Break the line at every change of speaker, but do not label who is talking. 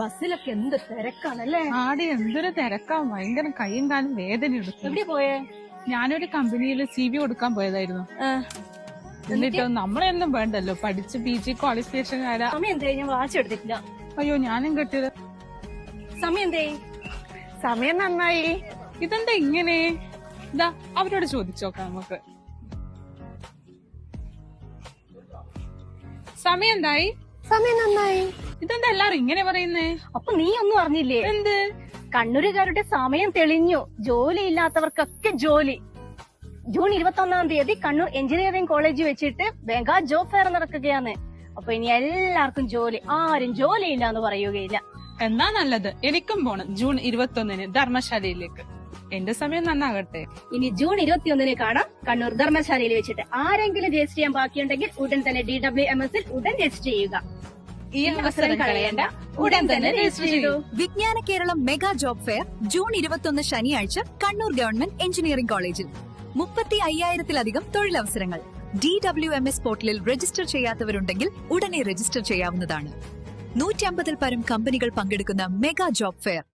ബസ്സിലൊക്കെ എന്ത് തിരക്കാണല്ലേ?
ആടെ എന്തൊരു തിരക്കാ, ഭയങ്കര കൈയും കാലും വേദന എടുക്കും.
എവിടെ പോയേ?
ഞാനൊരു കമ്പനിയിൽ CV കൊടുക്കാൻ പോയതായിരുന്നു. എന്നിട്ടോ നമ്മളെയൊന്നും വേണ്ടല്ലോ, പഠിച്ച് PG ക്വാളിഫിക്കേഷൻ.
സമയം എന്തേ? ഞാൻ വാച്ച് എടുത്തിട്ടില്ല.
അയ്യോ, ഞാനും കെട്ടിയത്.
സമയം എന്തേ?
സമയം നന്നായി. ഇതെന്താ ഇങ്ങനെ? ഇതാ അവരോട് ചോദിച്ചോക്കാം നമുക്ക്. സമയം എന്തായി?
സമയം നന്നായി.
ഇതെന്താ എല്ലാരും ഇങ്ങനെ പറയുന്നേ?
അപ്പൊ നീ ഒന്നും അറിഞ്ഞില്ലേ?
എന്ത്?
കണ്ണൂരുകാരുടെ സമയം തെളിഞ്ഞു. ജോലി ഇല്ലാത്തവർക്കൊക്കെ ജോലി. ജൂൺ 21 കണ്ണൂർ എഞ്ചിനീയറിംഗ് കോളേജ് വെച്ചിട്ട് മെഗാ ജോബ് ഫെയർ നടക്കുകയാണ്. അപ്പൊ ഇനി എല്ലാവർക്കും ജോലി. ആരും ജോലിയില്ല എന്ന് പറയുകയില്ല.
എന്നാ നല്ലത്, എനിക്കും പോണം ജൂൺ 21 ധർമ്മശാലയിലേക്ക്. എന്റെ സമയം നന്നാകട്ടെ.
ഇനി ജൂൺ 21 കാണാം കണ്ണൂർ ധർമ്മശാലയിൽ വെച്ചിട്ട്. ആരെങ്കിലും രജിസ്റ്റർ ചെയ്യാൻ ബാക്കിയുണ്ടെങ്കിൽ ഉടൻ തന്നെ DWMS ഉടൻ രജിസ്റ്റർ ചെയ്യുക.
ഈ അവസരം കളയണ്ട,
ഉടൻ തന്നെ രജിസ്റ്റർ ചെയ്തു.
Vijnana Keralam mega job fair June 21 ശനിയാഴ്ച കണ്ണൂർ ഗവൺമെന്റ് എഞ്ചിനീയറിംഗ് കോളേജിൽ. 35,000-ലധികം തൊഴിലവസരങ്ങൾ. DWMS പോർട്ടലിൽ രജിസ്റ്റർ ചെയ്യാത്തവരുണ്ടെങ്കിൽ ഉടനെ രജിസ്റ്റർ ചെയ്യാവുന്നതാണ്. 150-ൽ പരം കമ്പനികൾ പങ്കെടുക്കുന്ന മെഗാ ജോബ് ഫെയർ